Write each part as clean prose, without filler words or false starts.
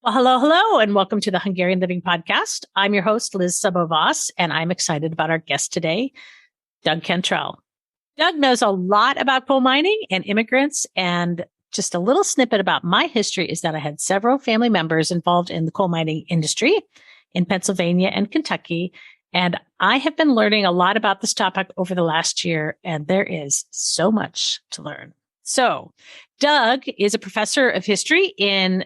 Well, hello, and welcome to the Hungarian Living Podcast. I'm your host, Liz Sabovas, and I'm excited about our guest today, Doug Cantrell. Doug knows a lot about coal mining and immigrants, and just a little snippet about my history is that I had several family members involved in the coal mining industry in Pennsylvania and Kentucky, and I have been learning a lot about this topic over the last year, and there is so much to learn. So, Doug is a professor of history in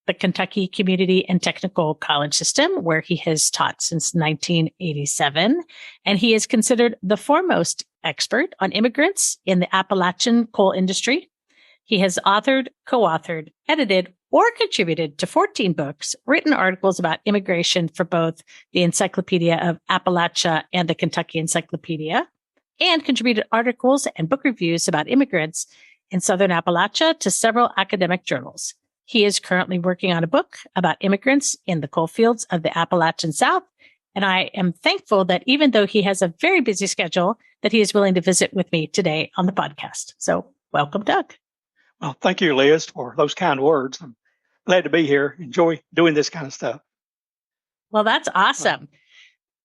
the Kentucky Community and Technical College System, where he has taught since 1987. And he is considered the foremost expert on immigrants in the Appalachian coal industry. He has authored, co-authored, edited, or contributed to 14 books, written articles about immigration for both the Encyclopedia of Appalachia and the Kentucky Encyclopedia, and contributed articles and book reviews about immigrants in Southern Appalachia to several academic journals. He is currently working on a book about immigrants in the coal fields of the Appalachian South. And I am thankful that even though he has a very busy schedule, that he is willing to visit with me today on the podcast. So welcome, Doug. Well, thank you, Liz, for those kind words. I'm glad to be here. Enjoy doing this kind of stuff. Well, that's awesome.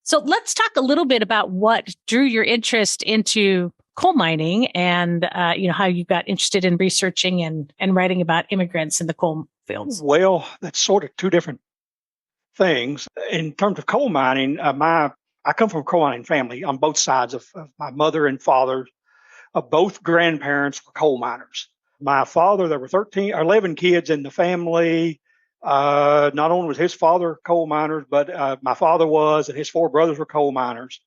So let's talk a little bit about what drew your interest into coal mining and, how you got interested in researching and writing about immigrants in the coal fields. Well, that's sort of two different things. In terms of coal mining, I come from a coal mining family on both sides of my mother and father. Both grandparents were coal miners. My father, there were 11 kids in the family. Not only was his father coal miners, but my father was, and his four brothers were coal miners.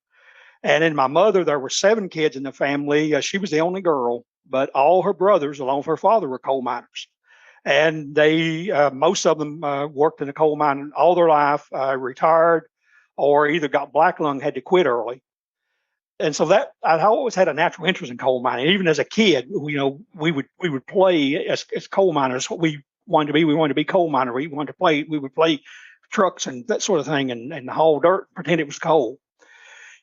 And in my mother, there were 7 kids in the family. She was the only girl, but all her brothers, along with her father, were coal miners. And they, most of them worked in the coal mine all their life, retired, or either got black lung, had to quit early. And so that I always had a natural interest in coal mining. Even as a kid, we would play as coal miners. What we wanted to be, we wanted to be coal miners. We would play trucks and that sort of thing, and haul dirt, pretend it was coal.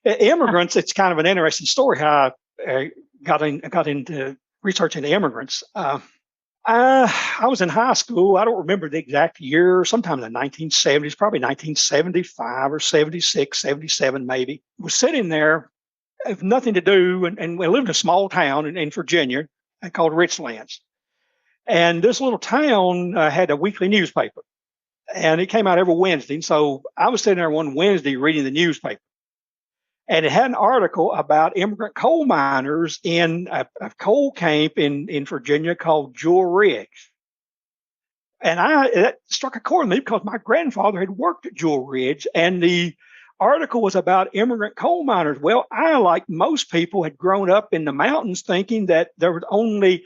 Immigrants, it's kind of an interesting story how I got into researching the immigrants. I was in high school. I don't remember the exact year, sometime in the 1970s, probably 1975 or 76, 77 maybe. I was sitting there, have nothing to do, and we lived in a small town in Virginia called Richlands. And this little town had a weekly newspaper, and it came out every Wednesday. And so I was sitting there one Wednesday reading the newspaper. And it had an article about immigrant coal miners in a coal camp in Virginia called Jewel Ridge. And that struck a chord with me because my grandfather had worked at Jewel Ridge, and the article was about immigrant coal miners. Well, I, like most people, had grown up in the mountains thinking that there was only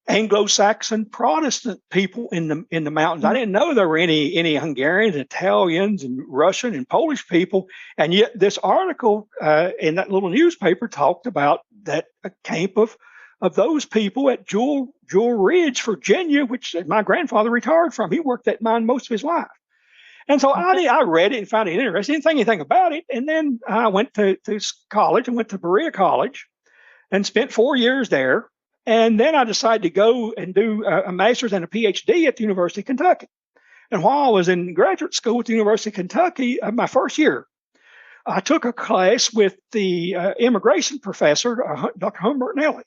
Anglo-Saxon Protestant people in the mountains. I didn't know there were any Hungarians, Italians, and Russian and Polish people. And yet this article in that little newspaper talked about that a camp of those people at Jewel Ridge, Virginia, which my grandfather retired from. He worked that mine most of his life. And so I read it and found it interesting. Didn't think anything about it. And then I went to college and went to Berea College and spent 4 years there. And then I decided to go and do a master's and a PhD at the University of Kentucky. And while I was in graduate school at the University of Kentucky, my first year, I took a class with the immigration professor, Dr. Humbert Nelly.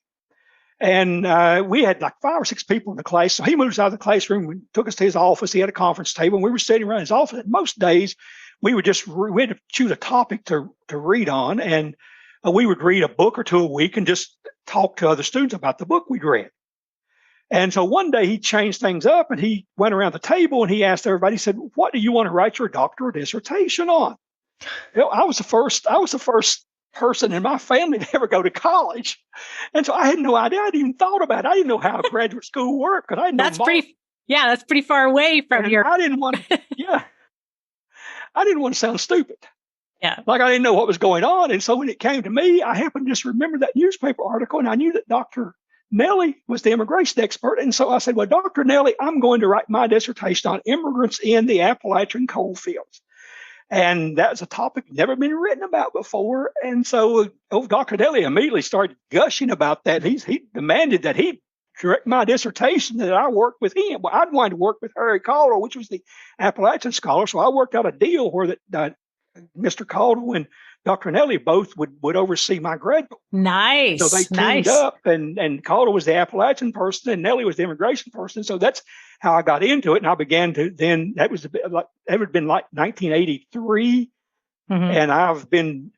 And we had like 5 or 6 people in the class. So he moved us out of the classroom and took us to his office. He had a conference table, and we were sitting around his office. And most days, we had to choose a topic to read on. And we would read a book or two a week and just talk to other students about the book we'd read. And so one day he changed things up, and he went around the table and he asked everybody, he said, "What do you want to write your doctoral dissertation on?" I was the first person in my family to ever go to college. And so I had no idea. I hadn't even thought about it. I didn't know how graduate school worked. I didn't that's pretty far away from I didn't want to sound stupid. Yeah. Like I didn't know what was going on. And so when it came to me, I happened to just remember that newspaper article, and I knew that Dr. Nelly was the immigration expert. And so I said, well, Dr. Nelly, I'm going to write my dissertation on immigrants in the Appalachian coal fields. And that's a topic never been written about before. And so Dr. Nelly immediately started gushing about that. He demanded that he direct my dissertation that I worked with him. Well, I'd wanted to work with Harry Calder, which was the Appalachian scholar. So I worked out a deal where Mr. Calder and Dr. Nelly both would oversee my graduate. So they teamed up, and Calder was the Appalachian person, and Nelly was the immigration person. So that's how I got into it. And I began to then, that had been like 1983. And I've been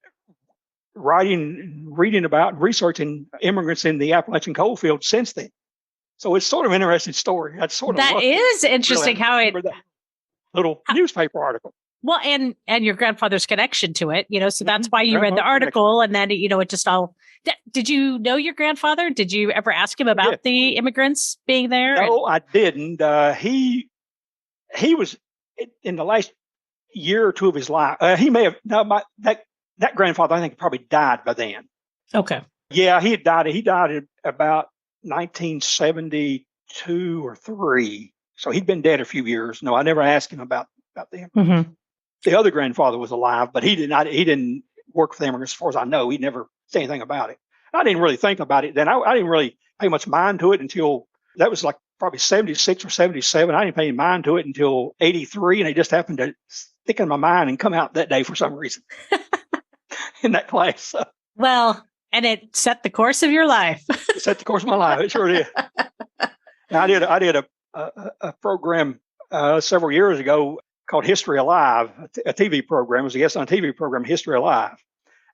reading about, researching immigrants in the Appalachian coal field since then. So it's sort of an interesting story. That is interesting how it little newspaper article. Well, and your grandfather's connection to it, so that's why you read the article, and then it just all. Did you know your grandfather? Did you ever ask him about the immigrants being there? No, I didn't. He was in the last year or two of his life. He may have that grandfather, I think, probably died by then. Okay. Yeah, he had died. He died at about 1972 or 3. So he'd been dead a few years. No, I never asked him about them. The other grandfather was alive, but he didn't work for the immigrants, as far as I know. He never said anything about it. I didn't really think about it then. I didn't really pay much mind to it until that was like probably 76 or 77. I didn't pay any mind to it until 83, and it just happened to stick in my mind and come out that day for some reason in that class. So. Well, and it set the course of your life. It set the course of my life. It sure did. Now, I did a program several years ago called History Alive, a TV program. It was a guest on a TV program, History Alive.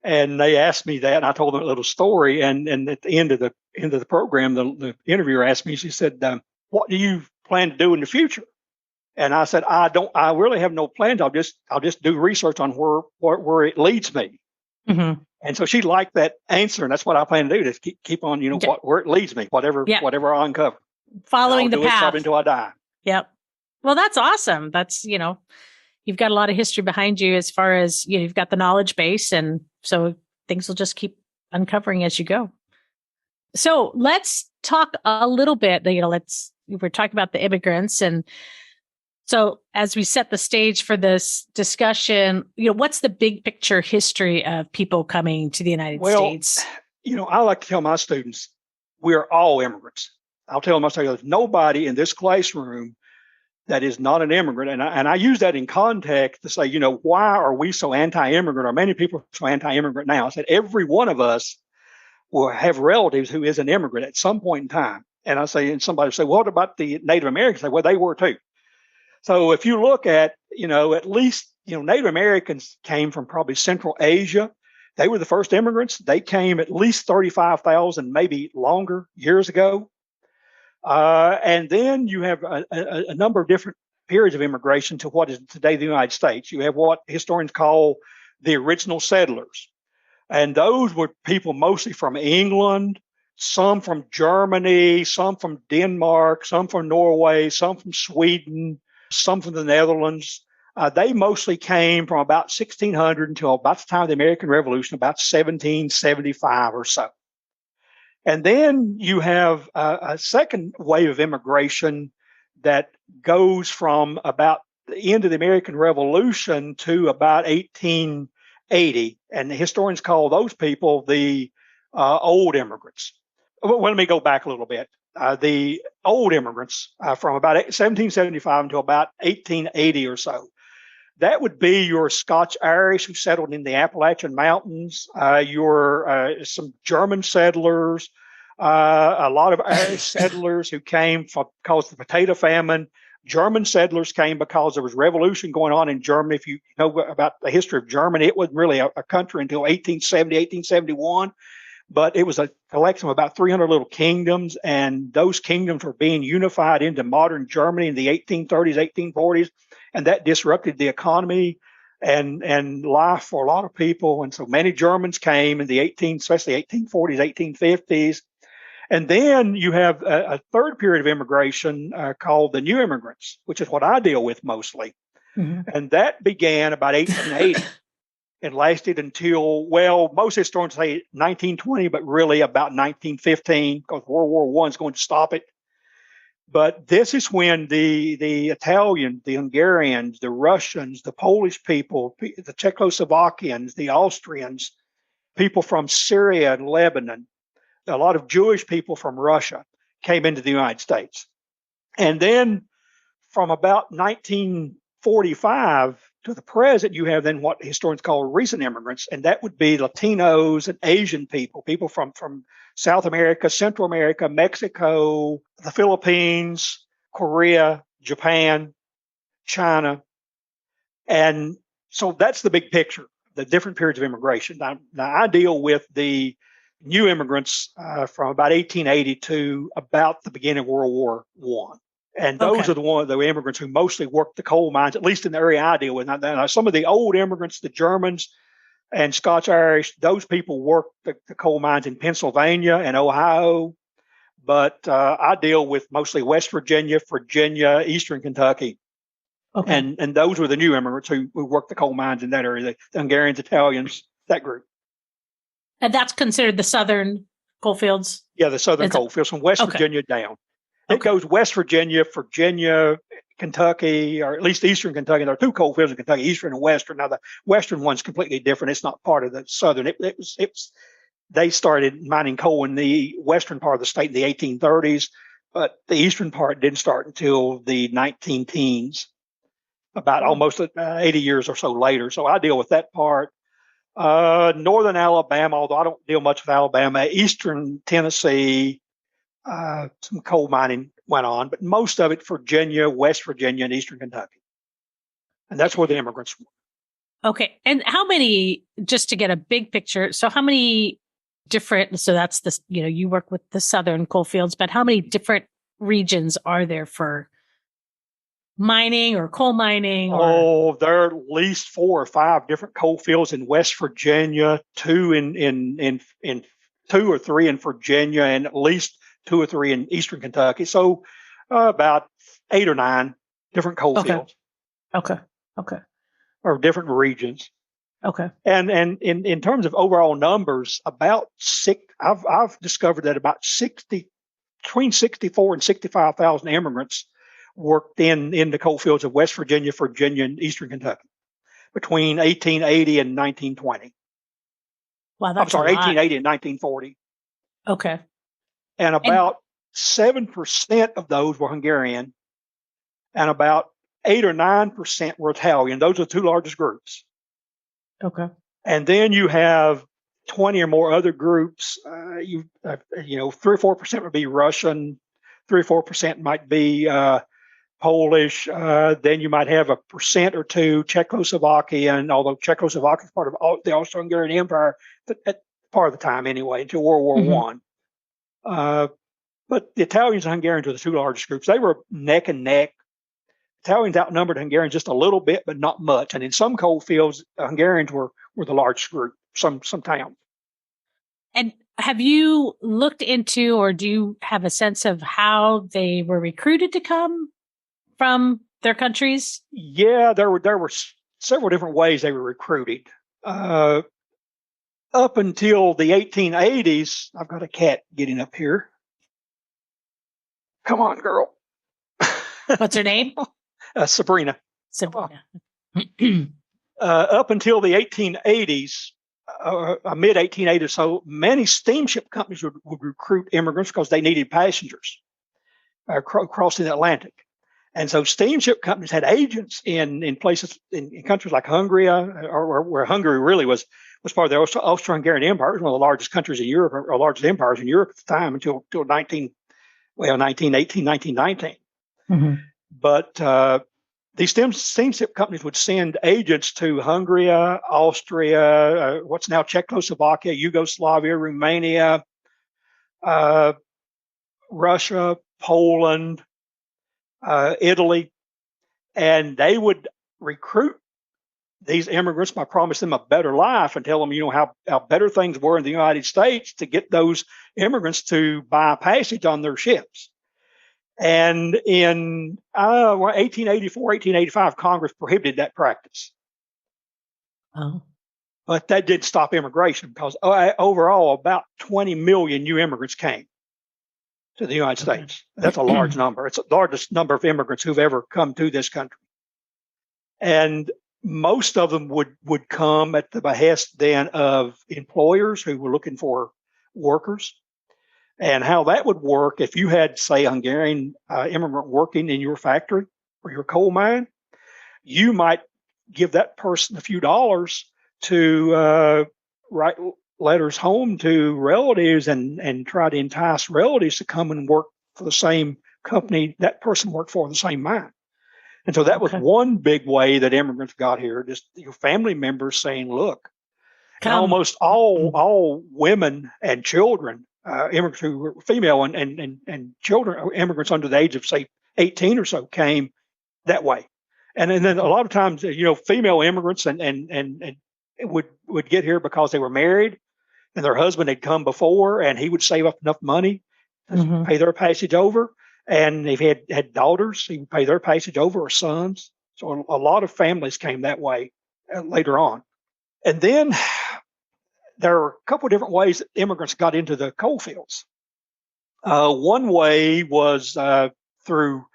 And they asked me that, and I told them a little story. And at the end of the program, the interviewer asked me, she said, what do you plan to do in the future? And I said, I really have no plans. I'll just do research on where it leads me. And so she liked that answer, and that's what I plan to do, just keep on, where it leads me, whatever I uncover. Following the path. Until I die. Yep. Well, that's awesome. That's, you've got a lot of history behind you as far as, you've got the knowledge base. And so things will just keep uncovering as you go. So let's talk a little bit, we're talking about the immigrants. And so as we set the stage for this discussion, what's the big picture history of people coming to the United States? I like to tell my students, we're all immigrants. I'll tell them, there's nobody in this classroom that is not an immigrant. And I use that in context to say, why are we so anti-immigrant, or many people are so anti-immigrant now? I said, every one of us will have relatives who is an immigrant at some point in time. And I say, and somebody say, well, what about the Native Americans? I say, well, they were too. So if you look at, at least, Native Americans came from probably Central Asia. They were the first immigrants. They came at least 35,000, maybe longer, years ago. And then you have a number of different periods of immigration to what is today the United States. You have what historians call the original settlers. And those were people mostly from England, some from Germany, some from Denmark, some from Norway, some from Sweden, some from the Netherlands. They mostly came from about 1600 until about the time of the American Revolution, about 1775 or so. And then you have a second wave of immigration that goes from about the end of the American Revolution to about 1880. And the historians call those people the old immigrants. Well, let me go back a little bit. The old immigrants from about 1775 until about 1880 or so. That would be your Scotch-Irish who settled in the Appalachian Mountains, your some German settlers, a lot of Irish settlers who came because of the potato famine. German settlers came because there was revolution going on in Germany. If you know about the history of Germany, it wasn't really a country until 1870, 1871. But it was a collection of about 300 little kingdoms, and those kingdoms were being unified into modern Germany in the 1830s, 1840s. And that disrupted the economy and life for a lot of people. And so many Germans came in the especially 1840s, 1850s. And then you have a third period of immigration called the new immigrants, which is what I deal with mostly. And that began about 1880 and lasted until, well, most historians say 1920, but really about 1915, because World War I is going to stop it. But this is when the Italians, the Hungarians, the Russians, the Polish people, the Czechoslovakians, the Austrians, people from Syria and Lebanon, a lot of Jewish people from Russia came into the United States. And then from about 1945 to the present, you have then what historians call recent immigrants, and that would be Latinos and Asian people from South America, Central America, Mexico, the Philippines, Korea, Japan, China. And so that's the big picture, the different periods of immigration. Now I deal with the new immigrants from about 1880 to about the beginning of World War I. And those are the immigrants who mostly worked the coal mines, at least in the area I deal with. Now, some of the old immigrants, the Germans and Scotch-Irish, those people worked the coal mines in Pennsylvania and Ohio. But I deal with mostly West Virginia, Eastern Kentucky. Okay. And those were the new immigrants who worked the coal mines in that area, the Hungarians, Italians, that group. And that's considered the southern coal fields? Yeah, the southern coal fields from West Virginia down. It goes West Virginia, Kentucky, or at least Eastern Kentucky. There are two coal fields in Kentucky, Eastern and Western. Now, the Western one's completely different. It's not part of the Southern. They started mining coal in the Western part of the state in the 1830s, but the Eastern part didn't start until the 19-teens, about almost 80 years or so later. So I deal with that part. Northern Alabama, although I don't deal much with Alabama, Eastern Tennessee, some coal mining went on, but most of it Virginia, West Virginia, and Eastern Kentucky. And that's where the immigrants were. Okay. And how many, just to get a big picture, so how many different, so that's the, you work with the southern coal fields, but how many different regions are there for mining or coal mining? There are at least 4 or 5 different coal fields in West Virginia, 2 in 2 or 3 in Virginia, and at least 2 or 3 in Eastern Kentucky. So about 8 or 9 different coal fields. Okay. Or different regions. Okay. And in terms of overall numbers, about I've discovered that about between 64 and 65,000 immigrants worked in the coal fields of West Virginia, and Eastern Kentucky between 1880 and 1920. Wow, that's 1880 and 1940. Okay. And about 7% of those were Hungarian, and about 8 or 9% were Italian. Those are the 2 largest groups. Okay. And then you have 20 or more other groups. 3 or 4% would be Russian, 3 or 4% might be Polish. Then you might have 1% or 2 Czechoslovakian, although Czechoslovakia is part of the Austro-Hungarian Empire at part of the time anyway, until World War I. But the Italians and Hungarians were the 2 largest groups. They were neck and neck. Italians outnumbered Hungarians just a little bit, but not much. And in some coal fields, Hungarians were the largest group, some towns. And have you looked into, or do you have a sense of how they were recruited to come from their countries? Yeah, there were several different ways they were recruited. Up until the 1880s, I've got a cat getting up here. Come on, girl. What's her name? Sabrina. Up until the 1880s, mid 1880s, so many steamship companies would recruit immigrants because they needed passengers crossing the Atlantic. And so steamship companies had agents in places in countries like Hungary, or where Hungary really was part of the Austro-Hungarian Empire. It was one of the largest countries in Europe, or largest empires in Europe at the time, until 1918, 1919. Mm-hmm. But these steamship companies would send agents to Hungary, Austria, what's now Czechoslovakia, Yugoslavia, Romania, Russia, Poland, Italy, and they would recruit these immigrants by promising them a better life and tell them, how better things were in the United States, to get those immigrants to buy passage on their ships. And in 1884, 1885, Congress prohibited that practice. Oh. But that didn't stop immigration, because overall about 20 million new immigrants came to the United States. That's a large number. It's the largest number of immigrants who've ever come to this country. And most of them would come at the behest then of employers who were looking for workers. And how that would work if you had, say, a Hungarian immigrant working in your factory or your coal mine, you might give that person a few dollars to write letters home to relatives and try to entice relatives to come and work for the same company that person worked for, the same mine. And so that was one big way that immigrants got here, just your family members saying, look, and almost all women and children, immigrants who were female and children, immigrants under the age of, say, 18 or so, came that way. And then a lot of times, female immigrants and would get here because they were married and their husband had come before and he would save up enough money to pay their passage over. And if he had daughters, he would pay their passage over, or sons. So a lot of families came that way later on. And then there are a couple of different ways that immigrants got into the coal fields. One way was through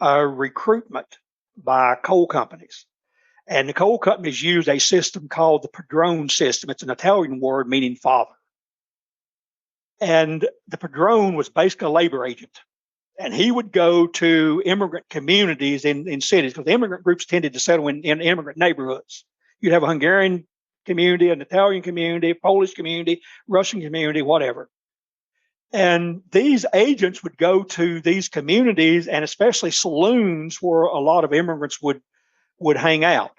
recruitment by coal companies. And the coal companies used a system called the padrone system. It's an Italian word meaning father. And the padrone was basically a labor agent. And he would go to immigrant communities in cities, because immigrant groups tended to settle in immigrant neighborhoods. You'd have a Hungarian community, an Italian community, a Polish community, Russian community, whatever. And these agents would go to these communities, and especially saloons where a lot of immigrants would hang out.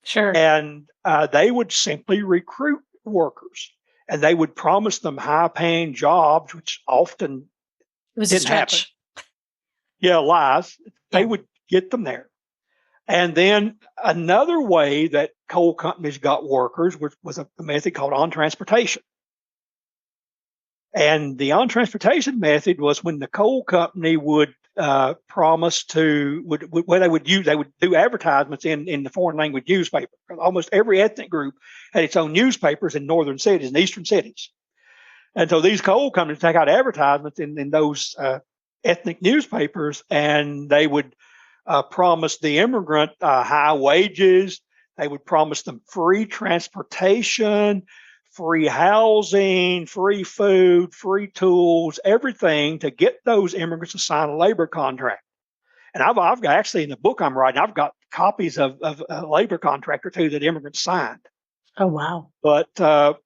Sure. And they would simply recruit workers, and they would promise them high-paying jobs, which often didn't happen. Yeah, lies. They would get them there. And then another way that coal companies got workers was a method called on transportation. And the on transportation method was when the coal company would promise to, they would do advertisements in the foreign language newspaper. Almost every ethnic group had its own newspapers in northern cities and eastern cities. And so these coal companies take out advertisements in those ethnic newspapers, and they would promise the immigrant high wages. They would promise them free transportation, free housing, free food, free tools, everything to get those immigrants to sign a labor contract. And I've got, actually, in the book I'm writing, I've got copies of a labor contract or two that immigrants signed. Oh, wow. But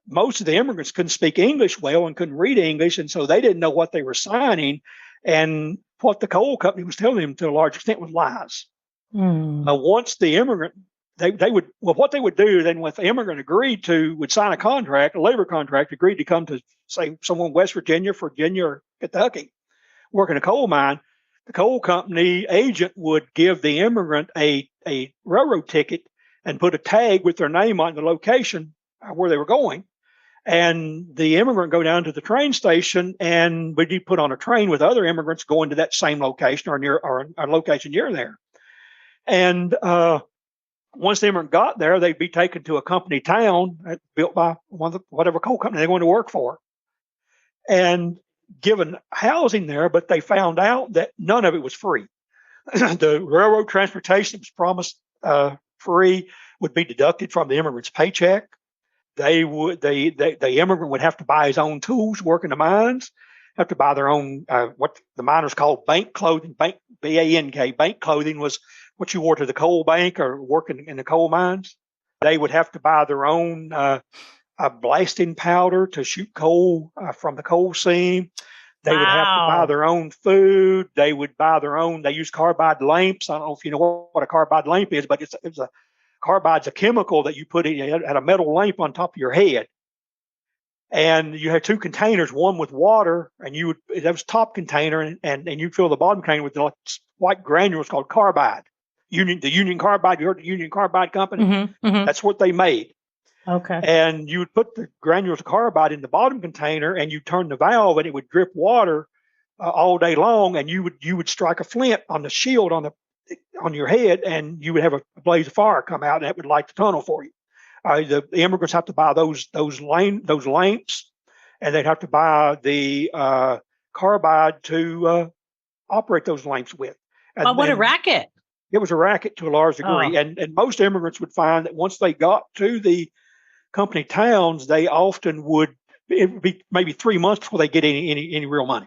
most of the immigrants couldn't speak English well and couldn't read English, and so they didn't know what they were signing. And what the coal company was telling them to a large extent was lies. Once the immigrant, what they would do then, if the immigrant would sign a contract, a labor contract, agreed to come to, say, someone in West Virginia, or Kentucky, work in a coal mine, the coal company agent would give the immigrant a railroad ticket and put a tag with their name on the location where they were going. And the immigrant go down to the train station and would be put on a train with other immigrants going to that same location or a location near there. And once the immigrant got there, they'd be taken to a company town built by whatever coal company they're going to work for, and given housing there. But they found out that none of it was free. The railroad transportation was promised free, would be deducted from the immigrant's paycheck. The immigrant would have to buy his own tools, work in the mines, have to buy their own, what the miners called bank clothing. B-A-N-K. Bank clothing was what you wore to the coal bank or working in the coal mines. They would have to buy their own blasting powder to shoot coal from the coal seam. They would have to buy their own food. They would buy they use carbide lamps. I don't know if you know what a carbide lamp is, but carbide's a chemical that you put at a metal lamp on top of your head. And you had two containers, one with water, and that was top container, and you'd fill the bottom container with the white granules called carbide. The Union Carbide, you heard the Union Carbide company? Mm-hmm, mm-hmm. That's what they made. Okay. And you would put the granules of carbide in the bottom container, and you turn the valve, and it would drip water all day long, and you would strike a flint on the shield on your head, and you would have a blaze of fire come out, and that would light the tunnel for you. The immigrants have to buy those lamps, and they'd have to buy the carbide to operate those lamps with. And what a racket! It was a racket to a large degree, and most immigrants would find that once they got to the company towns, they often would it would be maybe 3 months before they get any real money.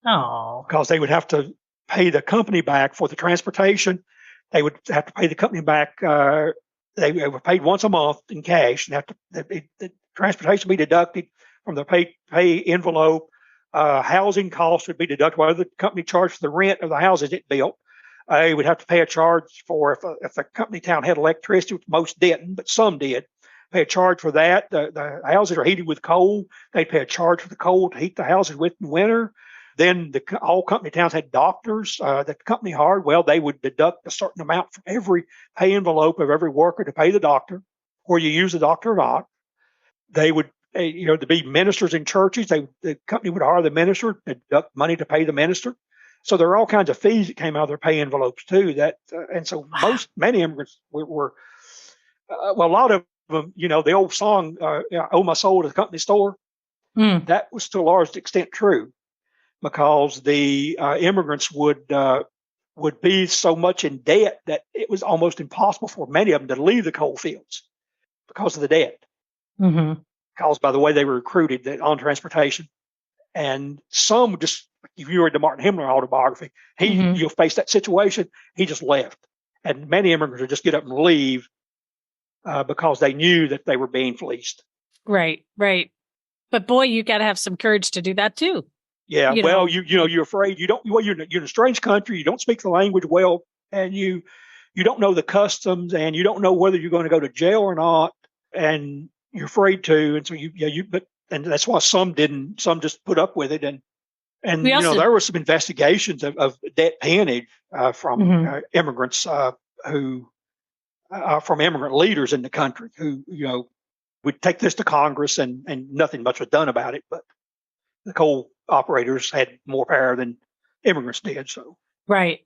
Oh. Because they would have to pay the company back for the transportation. They would have to pay the company back. They were paid once a month in cash, and the transportation would be deducted from the pay envelope. Housing costs would be deducted, whether the company charged for the rent of the houses it built. They would have to pay a charge for if the company town had electricity, which most didn't, but some did. Pay a charge for that. The houses are heated with coal. They'd pay a charge for the coal to heat the houses with in winter. Then all company towns had doctors that the company hired. Well, they would deduct a certain amount from every pay envelope of every worker to pay the doctor, or you use the doctor or not. They would, to be ministers in churches, the company would hire the minister, deduct money to pay the minister. So there are all kinds of fees that came out of their pay envelopes too. And so many immigrants were a lot of them, the old song, "Owe my soul to the company store." That was to a large extent true, because the immigrants would be so much in debt that it was almost impossible for many of them to leave the coal fields because of the debt caused by the way they were recruited on transportation. And some just, if you read the Martin Himmler autobiography, you'll face that situation. He just left. And many immigrants would just get up and leave because they knew that they were being fleeced. Right. But boy, you got to have some courage to do that too. Yeah, you're afraid. You're in a strange country. You don't speak the language well, and you don't know the customs, and you don't know whether you're going to go to jail or not, and you're afraid to. And so and that's why some didn't. Some just put up with it, and there were some investigations of debt peonage from immigrants who from immigrant leaders in the country who would take this to Congress, and nothing much was done about it, but the coal operators had more power than immigrants did. So, right.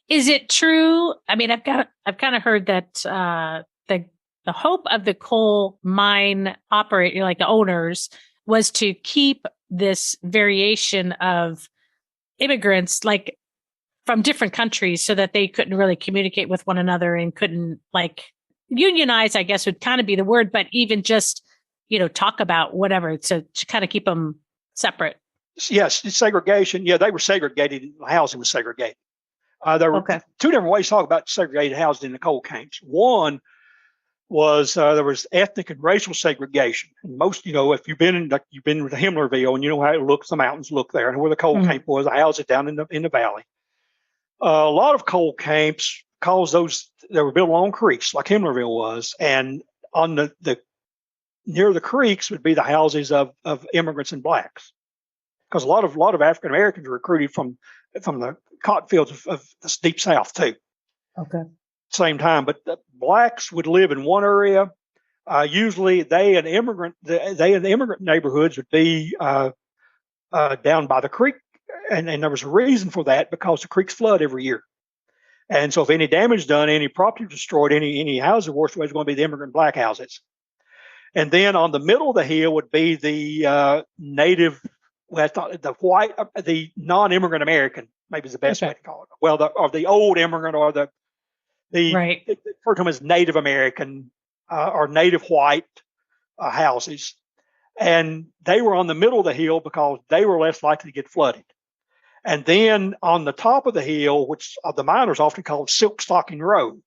Is it true? I mean, I've kind of heard that the hope of the coal mine operator, like the owners, was to keep this variation of immigrants, like from different countries, so that they couldn't really communicate with one another and couldn't unionize, I guess would kind of be the word, but even just talk about whatever, to kind of keep them separate. Yes, segregation. Yeah, they were segregated. Housing was segregated. There were two different ways to talk about segregated housing in the coal camps. One was there was ethnic and racial segregation. And most, if you've been to Himmlerville, and you know how it looks, the mountains look there, and where the coal camp was, the houses down in the valley. A lot of coal camps, because they were built along creeks, like Himmlerville was, and on the near the creeks would be the houses of immigrants and blacks, because a lot of African Americans were recruited from the cotton fields of the deep South too. Okay. Same time, but the blacks would live in one area. Usually, they and the immigrant neighborhoods would be down by the creek, and there was a reason for that, because the creeks flood every year. And so if any damage done, any property destroyed, any houses washed away, was going to be the immigrant black houses. And then on the middle of the hill would be the native, the non-immigrant American, maybe is the best way to call it. Well, the old immigrant, or the right. refer to them as Native American or native white houses. And they were on the middle of the hill because they were less likely to get flooded. And then on the top of the hill, which the miners often called Silk Stocking Road,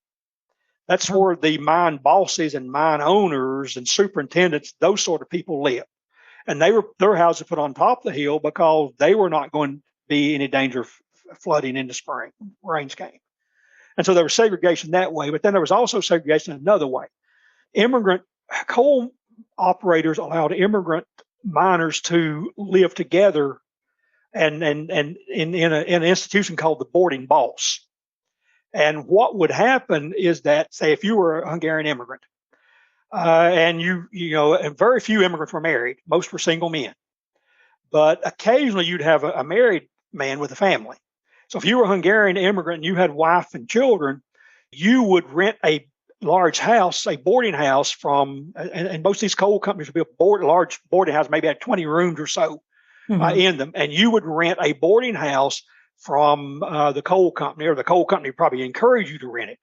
that's where the mine bosses and mine owners and superintendents, those sort of people live. And their houses put on top of the hill because they were not going to be any danger of flooding in the spring, rains came. And so there was segregation that way, but then there was also segregation another way. Immigrant coal operators allowed immigrant miners to live together and in an institution called the boarding boss. And what would happen is that, say, if you were a Hungarian immigrant, and and very few immigrants were married, most were single men, but occasionally you'd have a married man with a family. So if you were a Hungarian immigrant and you had wife and children, you would rent a large house, a boarding house and most of these coal companies would be a large boarding house, maybe had 20 rooms or so in them. And you would rent a boarding house from the coal company, or the coal company probably encouraged you to rent it.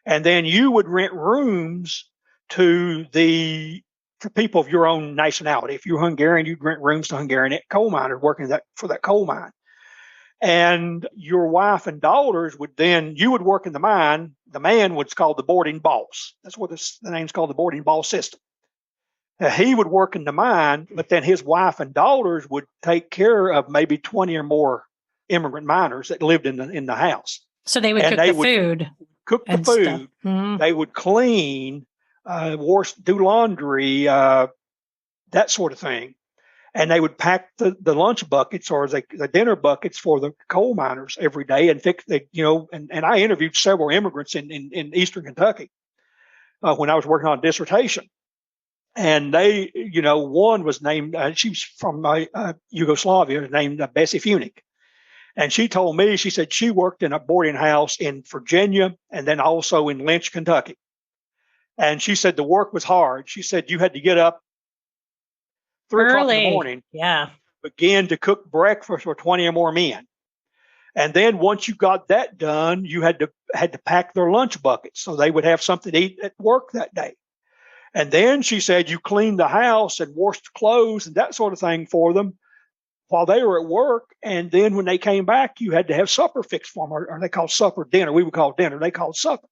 And then you would rent rooms to the for people of your own nationality. If you're Hungarian, you'd rent rooms to Hungarian coal miners working for that coal mine. And your wife and daughters you would work in the mine. The man was called the boarding boss. That's what the name's called, the boarding boss system. He would work in the mine, but then his wife and daughters would take care of maybe 20 or more immigrant miners that lived in the house. So they would cook the food. Cook the food. Mm-hmm. They would clean, wash, do laundry, that sort of thing. And they would pack the lunch buckets or the dinner buckets for the coal miners every day and and I interviewed several immigrants in Eastern Kentucky when I was working on a dissertation. And they, one was named, she's from Yugoslavia, named Bessie Funick. And she told me, she said she worked in a boarding house in Virginia and then also in Lynch, Kentucky. And she said the work was hard. She said you had to get up 3 o'clock in the morning, begin to cook breakfast for 20 or more men. And then once you got that done, you had to pack their lunch buckets so they would have something to eat at work that day. And then she said you cleaned the house and washed clothes and that sort of thing for them while they were at work. And then when they came back, you had to have supper fixed for them, or they called supper dinner. We would call dinner. They called supper.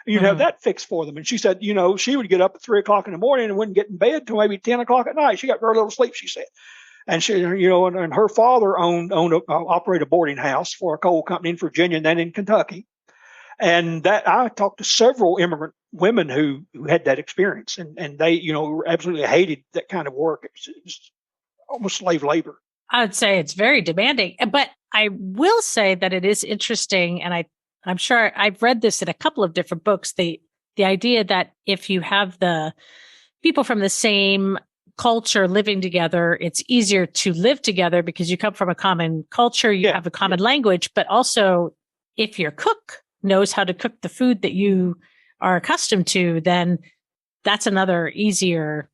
And you'd have that fixed for them. And she said, she would get up at 3 o'clock in the morning and wouldn't get in bed till maybe 10 o'clock at night. She got very little sleep, she said. And she, and her father operated a boarding house for a coal company in Virginia and then in Kentucky. And that I talked to several immigrant women who had that experience, and they, absolutely hated that kind of work. It was almost slave labor. I would say it's very demanding, but I will say that it is interesting, and I'm sure I've read this in a couple of different books. The idea that if you have the people from the same culture living together, it's easier to live together because you come from a common culture, you have a common language, but also if your cook knows how to cook the food that you are accustomed to, then that's another easier,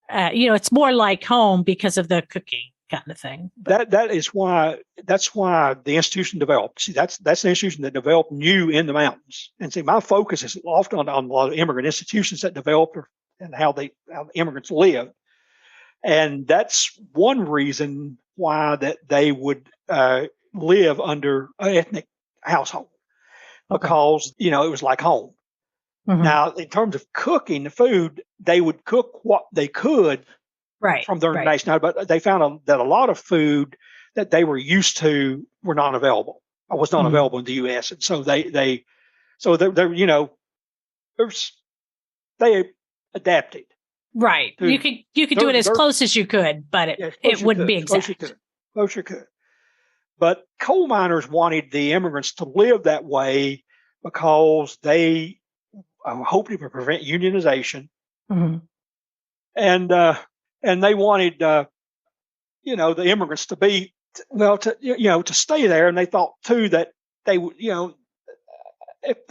it's more like home because of the cooking kind of thing. That's why the institution developed. See, that's the institution that developed new in the mountains. And see, my focus is often on a lot of immigrant institutions that developed and how the immigrants live. And that's one reason why that they would live under an ethnic household, because it was like home. Mm-hmm. Now, in terms of cooking the food, they would cook what they could from their nationality, but they found that a lot of food that they were used to were not available. Or was not available in the U.S. And so they adapted. Right. You could do it as close as you could, but it wouldn't be exact. Close you could. But coal miners wanted the immigrants to live that way because they hoped to prevent unionization. Mm-hmm. And they wanted, the immigrants to be, to stay there. And they thought too that they would, if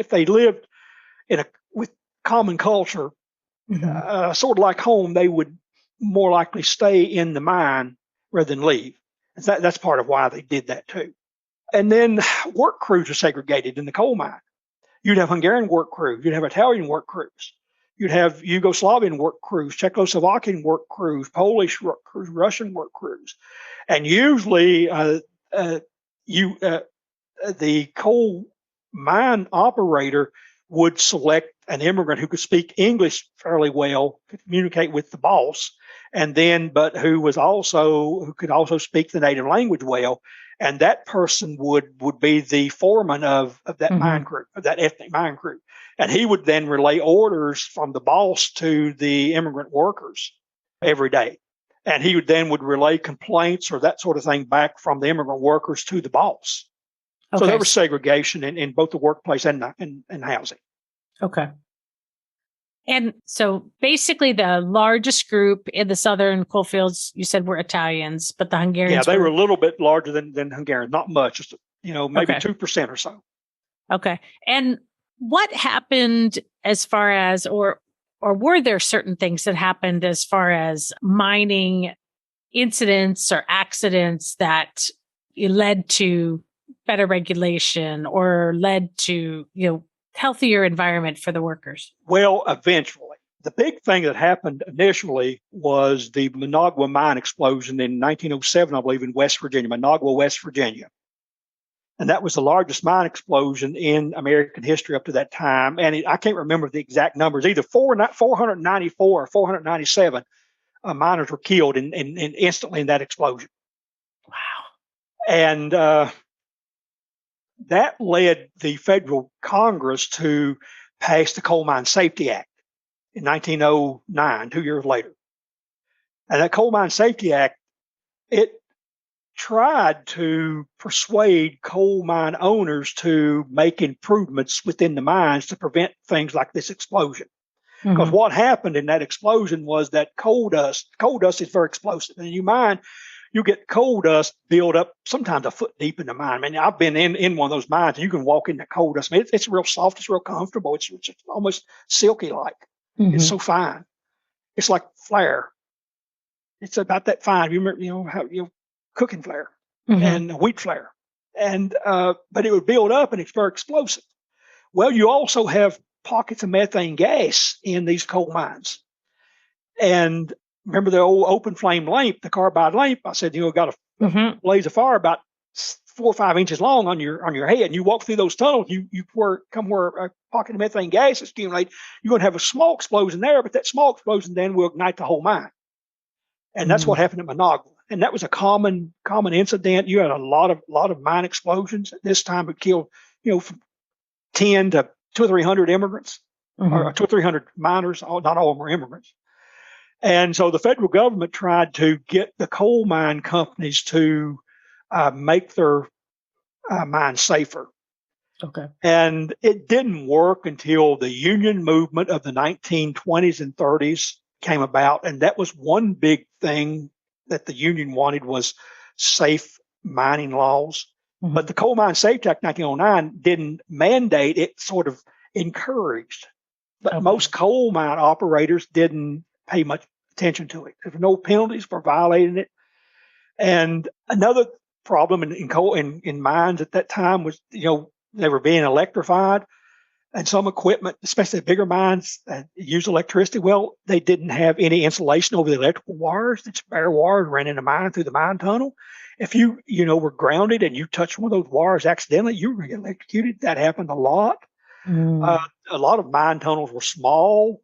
they lived with common culture, sort of like home, they would more likely stay in the mine rather than leave. That's part of why they did that too. And then work crews are segregated in the coal mine. You'd have Hungarian work crews, you'd have Italian work crews, you'd have Yugoslavian work crews, Czechoslovakian work crews, Polish work crews, Russian work crews. And usually the coal mine operator would select an immigrant who could speak English fairly well, could communicate with the boss, but who could also speak the native language well. And that person would be the foreman of that mine crew, of that ethnic mine crew. And he would then relay orders from the boss to the immigrant workers every day. And he would relay complaints or that sort of thing back from the immigrant workers to the boss. Okay. So there was segregation in both the workplace and housing. Okay. And so basically the largest group in the southern coal fields, you said, were Italians, but the Hungarians they were a little bit larger than Hungarians, not much, just, maybe 2% or so. Okay. And what happened as far as, or were there certain things that happened as far as mining incidents or accidents that led to better regulation or led to, healthier environment for the workers? Well, eventually. The big thing that happened initially was the Managua mine explosion in 1907, I believe, in West Virginia, Managua, West Virginia. And that was the largest mine explosion in American history up to that time. And I can't remember the exact numbers, either 494 or 497 miners were killed instantly in that explosion. Wow. And that led the federal Congress to pass the Coal Mine Safety Act in 1909, 2 years later. And that Coal Mine Safety Act, it tried to persuade coal mine owners to make improvements within the mines to prevent things like this explosion. Because what happened in that explosion was that coal dust is very explosive. And you get coal dust build up sometimes a foot deep in the mine. I mean, I've been in one of those mines and you can walk in the coal dust. I mean, it's real soft. It's real comfortable. It's almost silky like. It's so fine. It's like flour. It's about that fine. You remember, how cooking flour and wheat flour. And, but it would build up and it's very explosive. Well, you also have pockets of methane gas in these coal mines. And remember the old open flame lamp, the carbide lamp? I said, got a blaze of fire about 4 or 5 inches long on your head. And you walk through those tunnels, you come where a pocket of methane gas is accumulated, you're going to have a small explosion there, but that small explosion then will ignite the whole mine. And that's what happened at Managua. And that was a common incident. You had a lot of mine explosions at this time. It killed, from 10 to 200 or 300 immigrants, or 200 or 300 miners. Not all of them were immigrants. And so the federal government tried to get the coal mine companies to make their mines safer. Okay. And it didn't work until the union movement of the 1920s and 30s came about. And that was one big thing that the union wanted was safe mining laws. But the Coal Mine Safety Act 1909 didn't mandate, it sort of encouraged. But most coal mine operators didn't pay much attention to it. There were no penalties for violating it. And another problem in mines at that time was, they were being electrified. And some equipment, especially the bigger mines that use electricity, well, they didn't have any insulation over the electrical wires. It's bare wires ran in the mine through the mine tunnel. If you were grounded and you touched one of those wires accidentally, you were going to get electrocuted. That happened a lot. A lot of mine tunnels were small,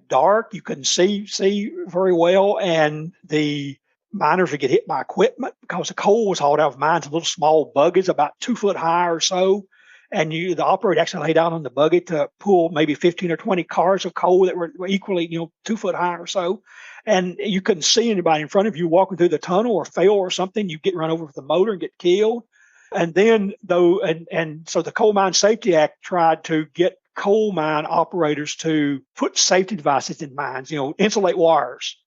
dark. You couldn't see very well. And the miners would get hit by equipment because the coal was hauled out of mines in little small buggies about 2 foot high or so. And the operator actually lay down on the buggy to pull maybe 15 or 20 cars of coal that were equally, 2 foot high or so. And you couldn't see anybody in front of you walking through the tunnel or fail or something. You get run over with the motor and get killed. And then so the Coal Mine Safety Act tried to get coal mine operators to put safety devices in mines, insulate wires,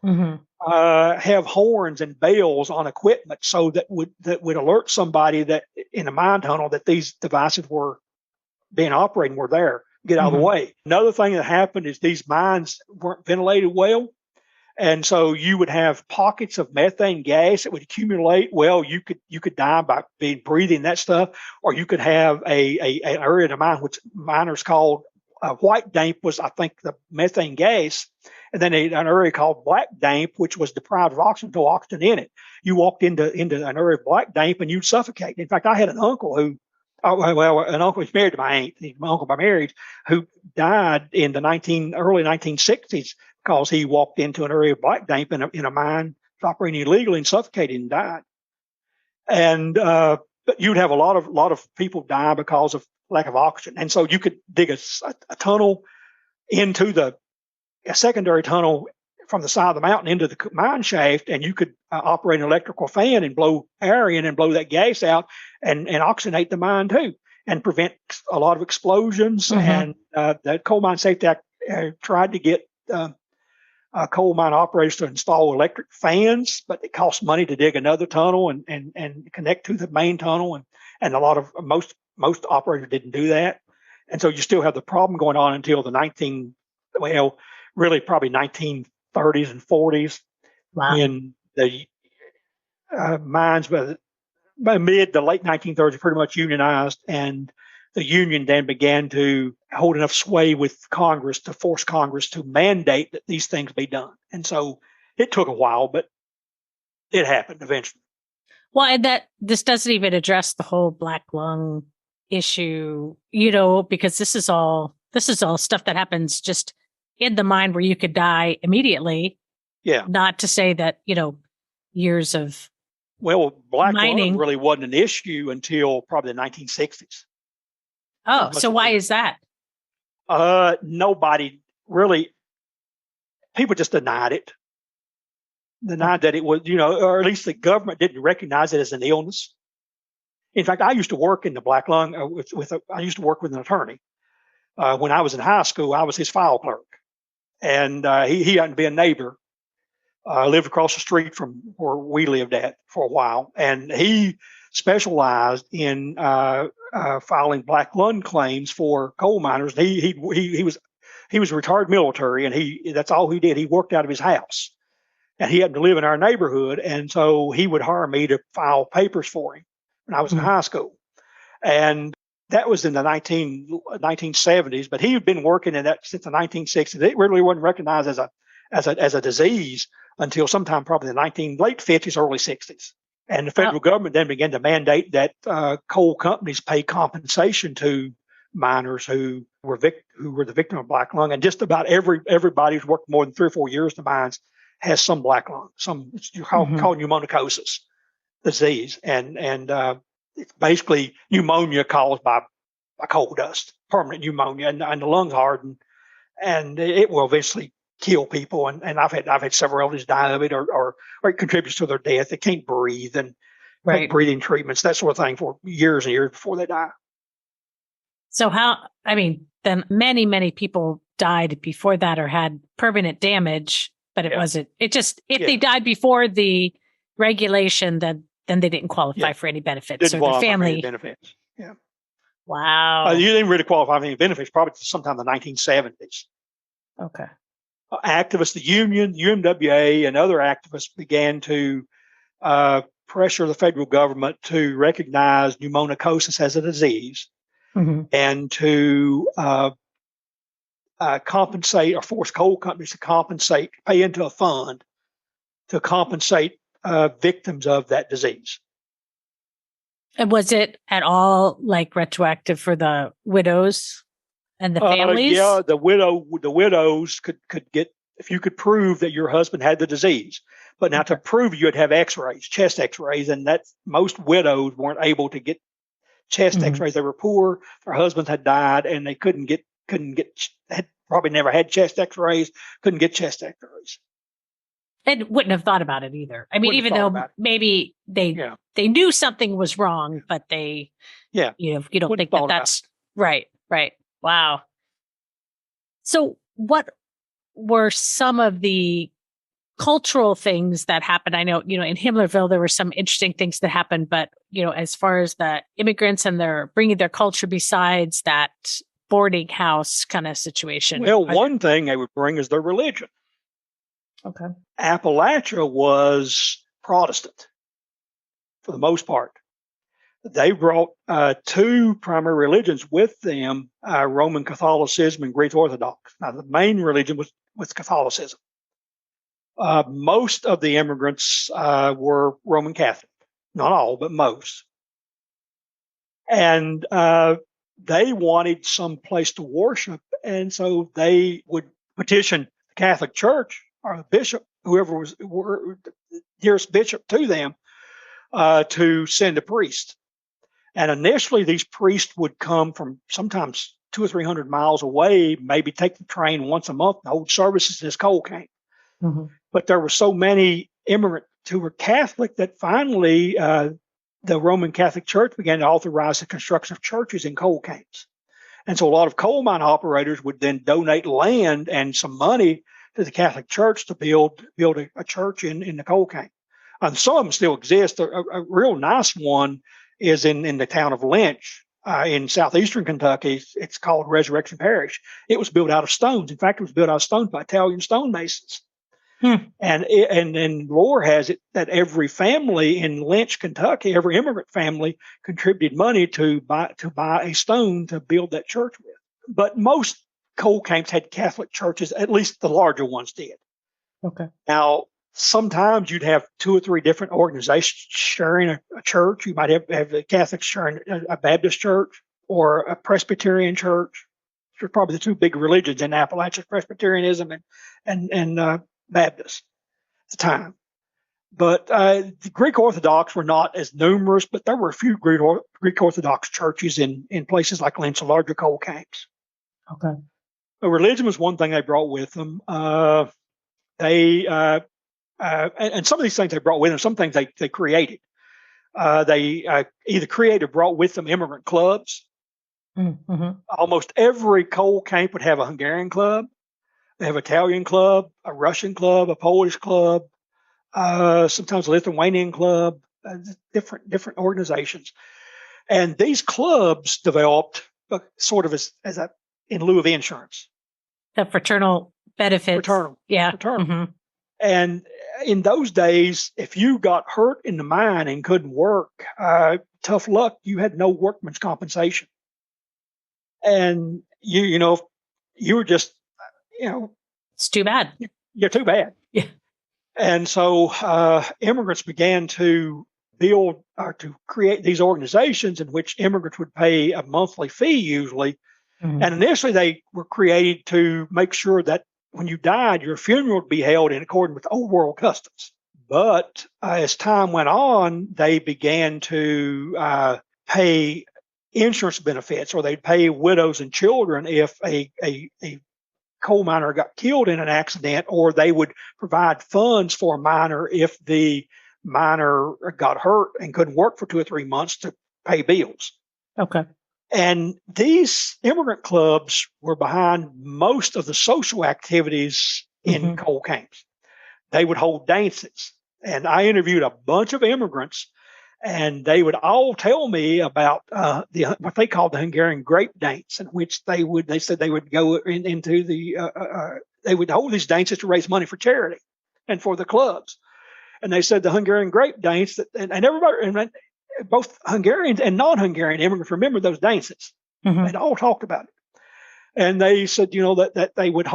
have horns and bells on equipment so that would alert somebody that in a mine tunnel that these devices were being operated, were there, get out of the way. Another thing that happened is these mines weren't ventilated well. And so you would have pockets of methane gas that would accumulate. Well, you could die by breathing that stuff, or you could have an area of the mine which miners called white damp was, I think, the methane gas, and then an area called black damp, which was deprived of oxygen, no oxygen in it. You walked into an area of black damp and you'd suffocate. In fact, I had an uncle an uncle who's married to my aunt, my uncle by marriage, who died in the early 1960s because he walked into an area of black damp in a mine operating illegally and suffocated and died. And but you'd have a lot of people die because of lack of oxygen. And so you could dig a tunnel into a secondary tunnel from the side of the mountain into the mine shaft, and you could operate an electrical fan and blow air in and blow that gas out and oxygenate the mine too, and prevent a lot of explosions. And the Coal Mine Safety Act tried to get coal mine operators to install electric fans, but it costs money to dig another tunnel and connect to the main tunnel, and most operators didn't do that. And so you still have the problem going on until really probably 1930s and 40s, when the mines by mid to late 1930s pretty much unionized, and the Union then began to hold enough sway with Congress to force Congress to mandate that these things be done. And so it took a while, but it happened eventually. Well, and that this doesn't even address the whole black lung issue, because this is all stuff that happens just in the mind where you could die immediately. Yeah. Not to say that, years of black mining lung really wasn't an issue until probably the 1960s. Oh, so why is that? Nobody really, people just denied it. Denied that it was, or at least the government didn't recognize it as an illness. In fact, I used to work in the black lung I used to work with an attorney. When I was in high school, I was his file clerk, and he happened to be a neighbor. Lived across the street from where we lived at for a while, and he specialized in filing black lung claims for coal miners. He was retired military, and that's all he did. He worked out of his house, and he happened to live in our neighborhood, and so he would hire me to file papers for him when I was in high school, and that was in the 1970s. But he had been working in that since the 1960s. It really wasn't recognized as a disease until sometime probably in the late 50s, early 60s. And the federal government then began to mandate that coal companies pay compensation to miners who were the victim of black lung. And just about everybody who's worked more than 3 or 4 years in the mines has some black lung, it's called pneumonicosis disease. And it's basically pneumonia caused by coal dust, permanent pneumonia, and the lungs harden, and it will eventually kill people. And I've had several relatives die of it, or it contributes to their death. They can't breathe and take breathing treatments, that sort of thing, for years and years before they die. So then many, many people died before that or had permanent damage, but it wasn't. It just, if they died before the regulation, then they didn't qualify for any benefits, or their family benefits. Yeah. Wow. You didn't really qualify for any benefits, probably sometime in the 1970s. Okay. Activists, the union, UMWA, and other activists began to pressure the federal government to recognize pneumonicosis as a disease, and to compensate, or force coal companies to pay into a fund to compensate victims of that disease. And was it at all retroactive for the widows and the families? Yeah, the widows could get, if you could prove that your husband had the disease. But now to prove, you'd have X-rays, chest X-rays, and that most widows weren't able to get chest X-rays. They were poor. Their husbands had died, and they had probably never had chest X-rays. Couldn't get chest X-rays. And wouldn't have thought about it either. Even though maybe they knew something was wrong, but they, you don't think that's right. Right. Wow. So what were some of the cultural things that happened? I know, in Himmlerville, there were some interesting things that happened, but, as far as the immigrants and their bringing their culture besides that boarding house kind of situation. Well, one thing they would bring is their religion. Okay. Appalachia was Protestant for the most part. They brought 2 primary religions with them, Roman Catholicism and Greek Orthodox. Now, the main religion was Catholicism. Most of the immigrants were Roman Catholic. Not all, but most. And they wanted some place to worship, and so they would petition the Catholic Church or the bishop, whoever was the nearest bishop to them, to send a priest. And initially, these priests would come from sometimes 200 or 300 miles away, maybe take the train once a month and hold services in this coal camp. But there were so many immigrants who were Catholic that finally the Roman Catholic Church began to authorize the construction of churches in coal camps. And so a lot of coal mine operators would then donate land and some money to the Catholic Church to build a church in the coal camp. And some of them still exist. A real nice one is in the town of Lynch in southeastern Kentucky. It's called Resurrection Parish. It was built out of stones. In fact, it was built out of stones by Italian stonemasons. And then lore has it that every family in Lynch, Kentucky, every immigrant family contributed money to buy a stone to build that church with. But most coal camps had Catholic churches, at least the larger ones did. Okay. Now, sometimes you'd have 2 or 3 different organizations sharing a church. You might have the Catholics sharing a Baptist church or a Presbyterian church. Which are probably the 2 big religions in Appalachia, Presbyterianism and Baptist at the time. But the Greek Orthodox were not as numerous, but there were a few Greek Orthodox churches in places like Lynch, the larger coal camps. Okay. But religion was one thing they brought with them. And some of these things they brought with them, some things they created. They either created or brought with them immigrant clubs. Mm-hmm. Almost every coal camp would have a Hungarian club. They have an Italian club, a Russian club, a Polish club, sometimes a Lithuanian club, different organizations. And these clubs developed sort of as a in lieu of insurance. The fraternal benefits. Fraternal. Yeah. Fraternal. Mm-hmm. And in those days, if you got hurt in the mine and couldn't work, tough luck, you had no workman's compensation. And you were just, it's too bad. You're too bad. Yeah. And so immigrants began to build or to create these organizations in which immigrants would pay a monthly fee usually. Mm-hmm. And initially they were created to make sure that when you died, your funeral would be held in accordance with old world customs. But as time went on, they began to pay insurance benefits, or they'd pay widows and children if a coal miner got killed in an accident, or they would provide funds for a miner if the miner got hurt and couldn't work for 2 or 3 months to pay bills. Okay. And these immigrant clubs were behind most of the social activities in coal camps. They would hold dances. And I interviewed a bunch of immigrants, and they would all tell me about what they called the Hungarian grape dance, in which they said they would go into they would hold these dances to raise money for charity and for the clubs. And they said the Hungarian grape dance, and everybody, and both Hungarians and non-Hungarian immigrants remember those dances. Mm-hmm. They all talked about it. And they said, that they would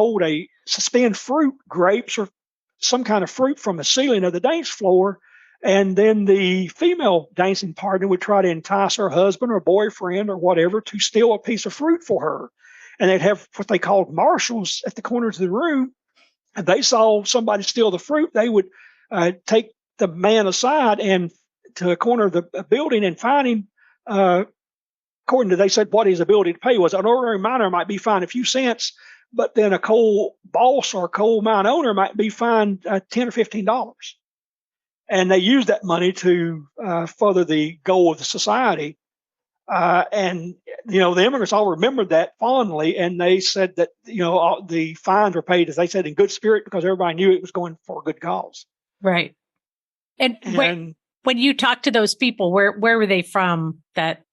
suspend fruit, grapes, or some kind of fruit from the ceiling of the dance floor. And then the female dancing partner would try to entice her husband or boyfriend or whatever to steal a piece of fruit for her. And they'd have what they called marshals at the corners of the room. And they saw somebody steal the fruit, they would take the man aside and to a corner of the building and fine him. According to, they said what his ability to pay was. An ordinary miner might be fined a few cents, but then a coal boss or a coal mine owner might be fined $10 or $15. And they used that money to further the goal of the society. And the immigrants all remembered that fondly, and they said that the fines were paid, as they said, in good spirit, because everybody knew it was going for a good cause. Right. And when you talk to those people, where were they from? That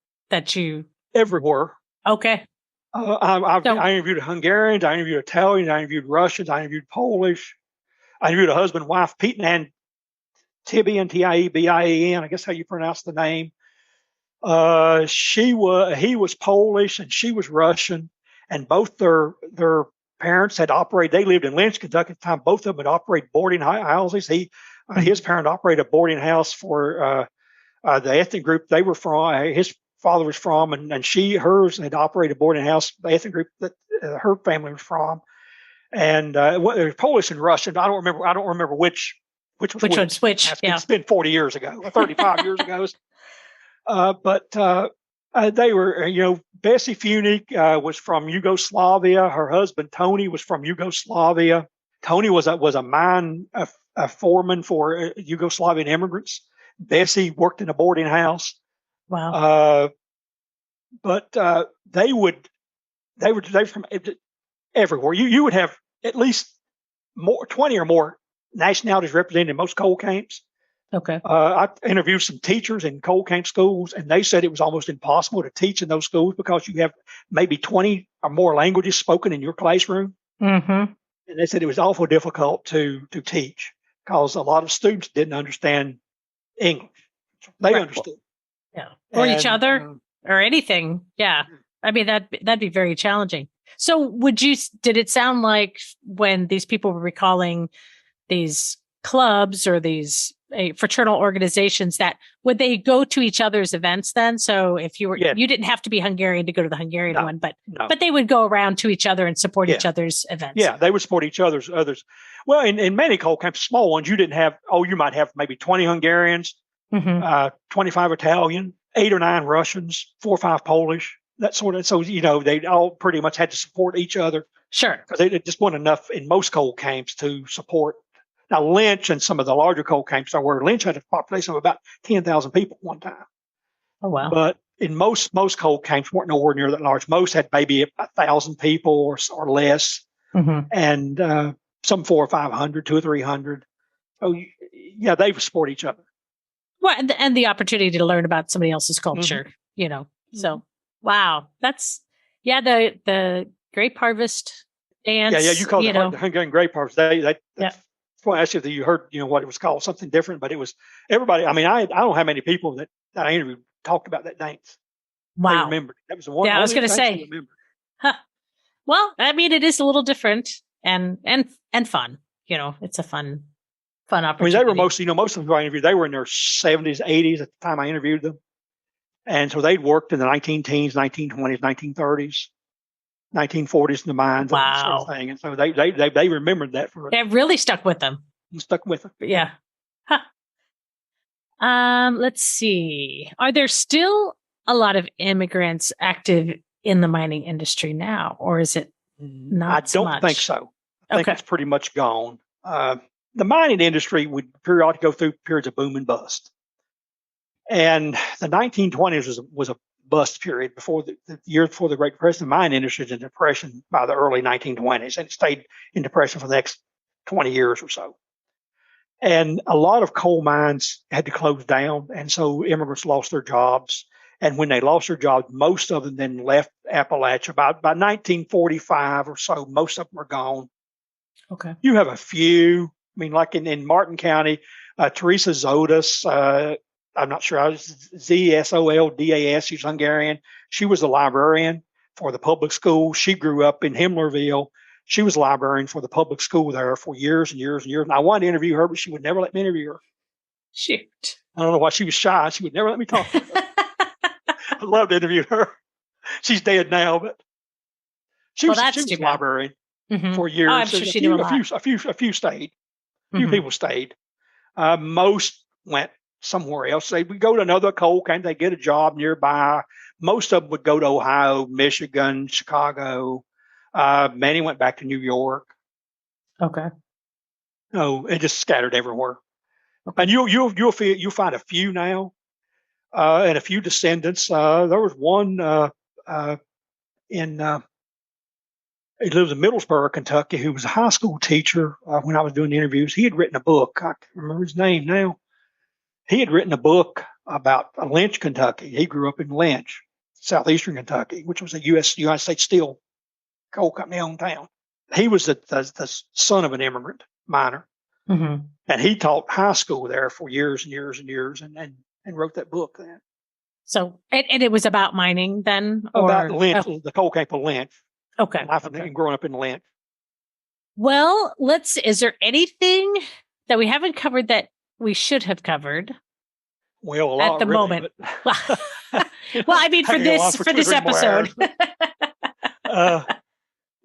you everywhere. Okay. I interviewed Hungarians, I interviewed Italians, I interviewed Russians, I interviewed Polish, I interviewed a husband and wife, Pete and Tibian, Tiebian, I guess how you pronounce the name. He was Polish and she was Russian, and both their parents had operated. They lived in Lynch, Kentucky at the time. Both of them had operated boarding houses. His parent operated a boarding house for the ethnic group they were from. His father was from, and hers had operated a boarding house. The ethnic group that her family was from, and Polish and Russian. I don't remember which was which. Yeah. It's been 40 years ago, 35 years ago. But they were, Bessie Funik was from Yugoslavia. Her husband Tony was from Yugoslavia. Tony was a mine foreman for Yugoslavian immigrants. Bessie worked in a boarding house. Wow. But they were from everywhere. You would have at least 20 or more nationalities represented in most coal camps. Okay. I interviewed some teachers in coal camp schools, and they said it was almost impossible to teach in those schools because you have maybe 20 or more languages spoken in your classroom. Mm-hmm. And they said it was awful difficult to teach because a lot of students didn't understand English. They Right. understood. Yeah. Or each And, other or anything. Yeah. I mean, that'd be very challenging. So did it sound like when these people were recalling these clubs or these fraternal organizations that would they go to each other's events then? So if you didn't have to be Hungarian to go to the Hungarian one, but they would go around to each other and support each other's events. Yeah, they would support each other's others. Well, in many coal camps, small ones, you didn't have, you might have maybe 20 Hungarians, 25 Italian, 8 or 9 Russians, 4 or 5 Polish, that sort of. So, they all pretty much had to support each other. Sure. Because they just weren't enough in most coal camps to support. Now, Lynch and some of the larger coal camps are where Lynch had a population of about 10,000 people at one time. Oh, wow. But in most coal camps weren't nowhere near that large. Most had maybe 1,000 people or less. And some 400 or 500, 200 or 300. So, yeah, they support each other. Well, and the opportunity to learn about somebody else's culture, So, wow. That's, the grape harvest dance. Yeah, you call it the Hungarian grape harvest. Well, actually, if you heard, what it was called, something different, but it was everybody. I mean, I don't have many people that I interviewed talked about that dance. Wow. They remembered. That was the one. Yeah, I was going to say. Huh. Well, I mean, it is a little different and fun. It's a fun opportunity. I mean, they were mostly, most of them I interviewed, they were in their 70s, 80s at the time I interviewed them. And so they'd worked in the 19-teens, 1920s, 1930s. 1940s in the mines, that sort of thing, and so they remembered that for it. It really stuck with them. Stuck with them. Yeah. Huh. Let's see. Are there still a lot of immigrants active in the mining industry now, or is it not? I don't think so. I think it's pretty much gone. The mining industry would periodically go through periods of boom and bust, and the 1920s was a bust period before the year before the Great Depression. The mine industry was in depression by the early 1920s, and it stayed in depression for the next 20 years or so. And a lot of coal mines had to close down, and so immigrants lost their jobs. And when they lost their jobs, most of them then left Appalachia. By 1945 or so, most of them are gone. Okay. You have a few. I mean, like in Martin County, Teresa Zodas, I'm not sure. Zsoldas. She's Hungarian. She was a librarian for the public school. She grew up in Himmlerville. She was a librarian for the public school there for years and years and years. And I wanted to interview her, but she would never let me interview her. Shoot. I don't know why she was shy. She would never let me talk to her. I'd love to interview her. She's dead now, but she was a librarian for years. Oh, I'm sure she knew a lot. A few stayed. A few people stayed. Most went somewhere else. They would go to another coal camp. They get a job nearby. Most of them would go to Ohio, Michigan, Chicago. Many went back to New York. Okay. No, it just scattered everywhere. And you'll find a few now, and a few descendants. There was one he lives in Middlesboro, Kentucky, who was a high school teacher when I was doing the interviews. He had written a book. I can't remember his name now. He had written a book about Lynch, Kentucky. He grew up in Lynch, southeastern Kentucky, which was a United States Steel coal company owned town. He was the son of an immigrant miner, and he taught high school there for years and years and years, and wrote that book then. So, and it was about mining then, about Lynch, the coal camp of Lynch. Okay. And growing up in Lynch. Well, is there anything that we haven't covered that we should have covered? Well, a lot at the really, moment. Well, I mean, for this episode.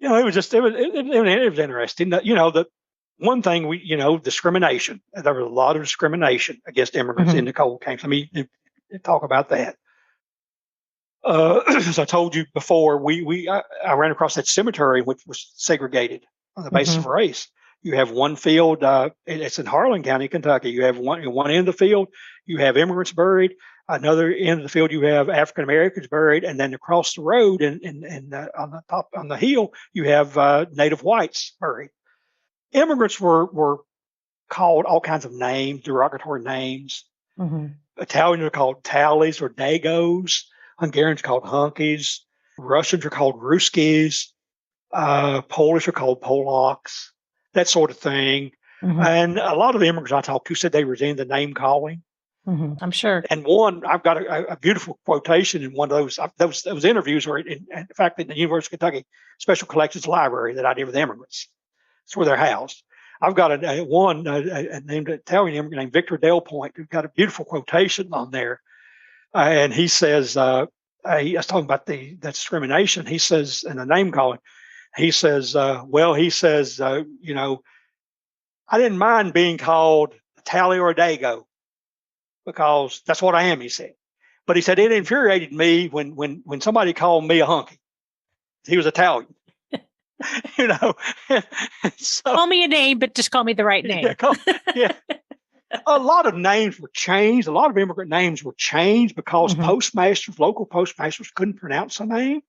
It was interesting. The one thing discrimination. There was a lot of discrimination against immigrants in the coal camps. I mean, talk about that. As I told you before, I ran across that cemetery which was segregated on the basis of race. You have one field, it's in Harlan County, Kentucky. You have one end of the field, you have immigrants buried. Another end of the field, you have African Americans buried, and then across the road and on the top on the hill, you have Native whites buried. Immigrants were called all kinds of names, derogatory names. Italians are called tallies or dagos. Hungarians are called hunkies. Russians are called ruskis. Polish are called Polacks. that sort of thing. Mm-hmm. And a lot of the immigrants I talked to said they resented the name calling. Mm-hmm. I'm sure. And I've got a beautiful quotation in one of those interviews were, in fact, in the University of Kentucky Special Collections Library that I did with immigrants. It's where they're housed. I've got a named Italian immigrant named Victor Del Point who got a beautiful quotation on there. And he says, I was talking about the discrimination. He says, in the name calling, he says, you know, I didn't mind being called a Tally or a Dago because that's what I am, he said. But he said it infuriated me when somebody called me a hunky. He was Italian. You know, so, call me a name, but just call me the right name. Yeah. A lot of names were changed. A lot of immigrant names were changed because local postmasters couldn't pronounce a name.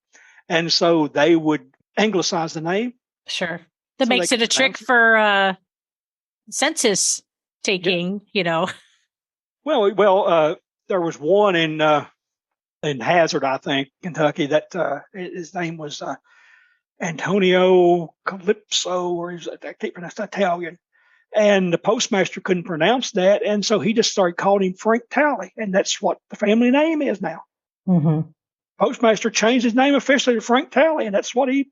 And so they would anglicize the name. Sure. That makes it a trick for census taking, you know. Well, there was one in Hazard, I think, Kentucky, that his name was Antonio Calypso, or I can't pronounce Italian. And the postmaster couldn't pronounce that. And so he just started calling him Frank Tally. And that's what the family name is now. Mm-hmm. Postmaster changed his name officially to Frank Tally. And that's what he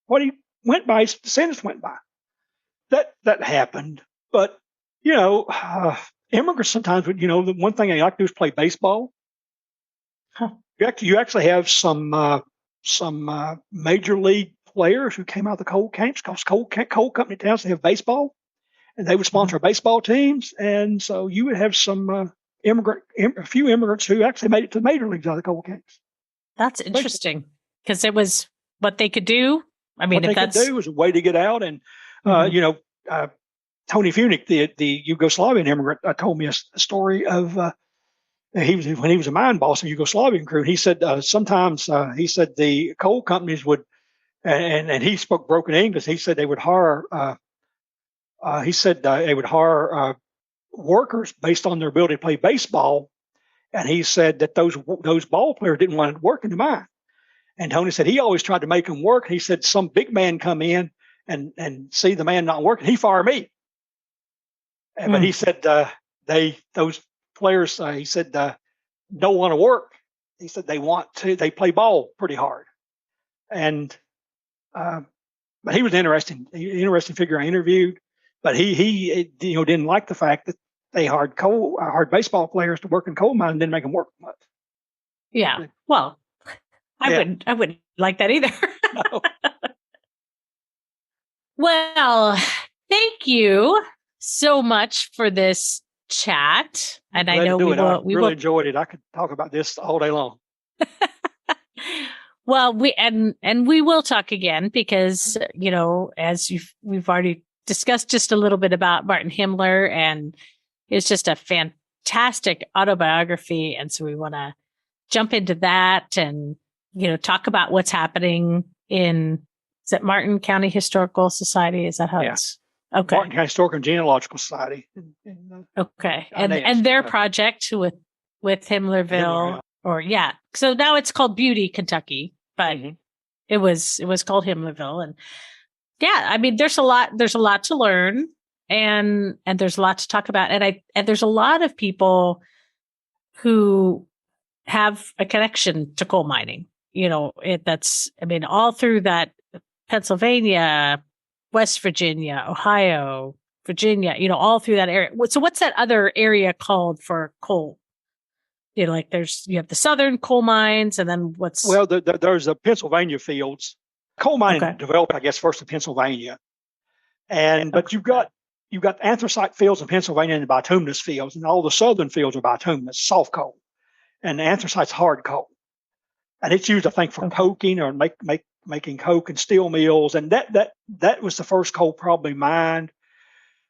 went by. His descendants went by. That happened. But, you know, immigrants sometimes would, you know, the one thing they like to do is play baseball. Huh. You actually have some major league players who came out of the coal camps because coal company towns, they have baseball. And they would sponsor baseball teams, and so you would have a few immigrants who actually made it to the major leagues out of the coal camps. That's interesting because it was what they could do. I mean, what they could do was a way to get out. And you know, Tony Funick, the Yugoslavian immigrant, told me a story of when he was a mine boss in the Yugoslavian crew. He said sometimes he said the coal companies would, and he spoke broken English. He said they would hire. They would hire workers based on their ability to play baseball, and he said that those ball players didn't want to work in the mine. And Tony said he always tried to make them work. He said some big man come in and see the man not working, he fired me. But he said those players he said don't want to work. He said they play ball pretty hard, and but he was an interesting figure I interviewed. But he you know, didn't like the fact that they hired baseball players to work in coal mines and didn't make them work much. Yeah. Well, I wouldn't like that either. No. Well, thank you so much for this chat. And I know we really enjoyed it. I could talk about this all day long. Well, we will talk again because, you know, as we've already discussed just a little bit about Martin Himmler, and it's just a fantastic autobiography. And so we want to jump into that and, you know, talk about what's happening is it Martin County Historical Society? Is that how it's? Okay. Martin County Historical and Genealogical Society. Okay. And their project with Himmlerville, So now it's called Beauty, Kentucky, but it was called Himmlerville. And yeah, I mean, there's a lot to learn and there's a lot to talk about. And there's a lot of people who have a connection to coal mining, you know, all through that Pennsylvania, West Virginia, Ohio, Virginia, you know, all through that area. So what's that other area called for coal? You know, like you have the southern coal mines and then there's the Pennsylvania fields. Coal mining developed, I guess, first in Pennsylvania. But you've got anthracite fields in Pennsylvania and bituminous fields, and all the southern fields are bituminous, soft coal. And anthracite's hard coal. And it's used, I think, for coking or making coke and steel mills. And that was the first coal probably mined.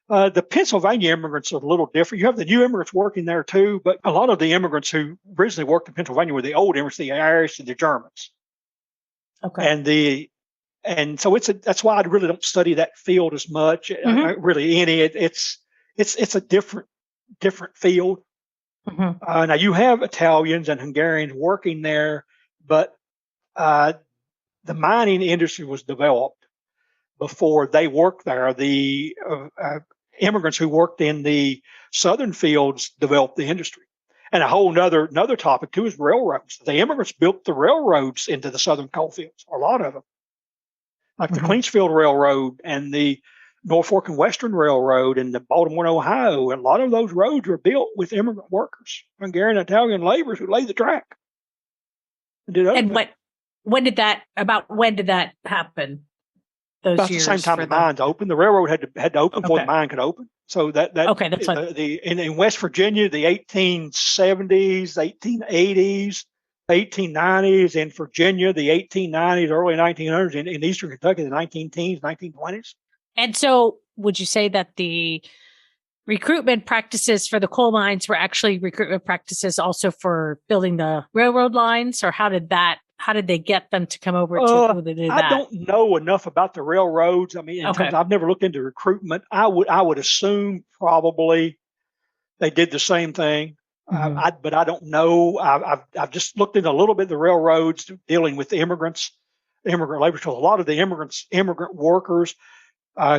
The Pennsylvania immigrants are a little different. You have the new immigrants working there too, but a lot of the immigrants who originally worked in Pennsylvania were the old immigrants, the Irish and the Germans. Okay. And so that's why I really don't study that field as much. Really, it's a different field. Now you have Italians and Hungarians working there, but the mining industry was developed before they worked there. The immigrants who worked in the southern fields developed the industry. And a whole another topic too is railroads. The immigrants built the railroads into the southern coal fields, a lot of them, like the Cleansfield Railroad and the Norfolk and Western Railroad and the Baltimore, Ohio. And a lot of those roads were built with immigrant workers, Hungarian, Italian laborers who laid the track. And when did that happen? Those about years the same time the mines opened. The railroad had to open before the mine could open. So that okay, that's fine. In West Virginia, the 1870s, 1880s, 1890s. In Virginia, the 1890s, early 1900s. In Eastern Kentucky, the 1910s, 1920s. And so, would you say that the recruitment practices for the coal mines were actually recruitment practices also for building the railroad lines, or how did they get them to come over to who they did that? I don't know enough about the railroads. I mean, in terms, I've never looked into recruitment. I would assume probably they did the same thing, but I don't know. I've just looked into a little bit of the railroads dealing with the immigrant labor. So a lot of the immigrant workers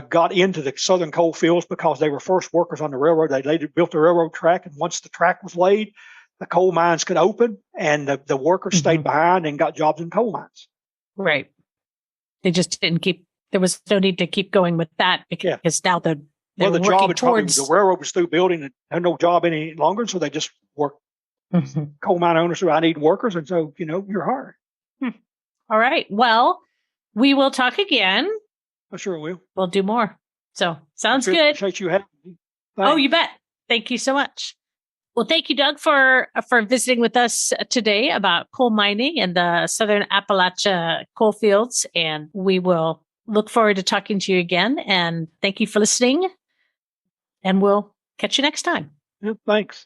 got into the southern coal fields because they were first workers on the railroad. They built the railroad track, and once the track was laid, the coal mines could open, and the workers stayed behind and got jobs in coal mines. Right. They just didn't there was no need to keep going with that because now the job the railroad was through building and had no job any longer, so they just worked. Coal mine owners said, I need workers, and so, you're hired. All right. Well, we will talk again. I sure will. We'll do more. So, sounds good. Appreciate you having me. Thanks. Oh, you bet. Thank you so much. Well, thank you, Doug, for visiting with us today about coal mining and the Southern Appalachia coal fields. And we will look forward to talking to you again. And thank you for listening. And we'll catch you next time. Yeah, thanks.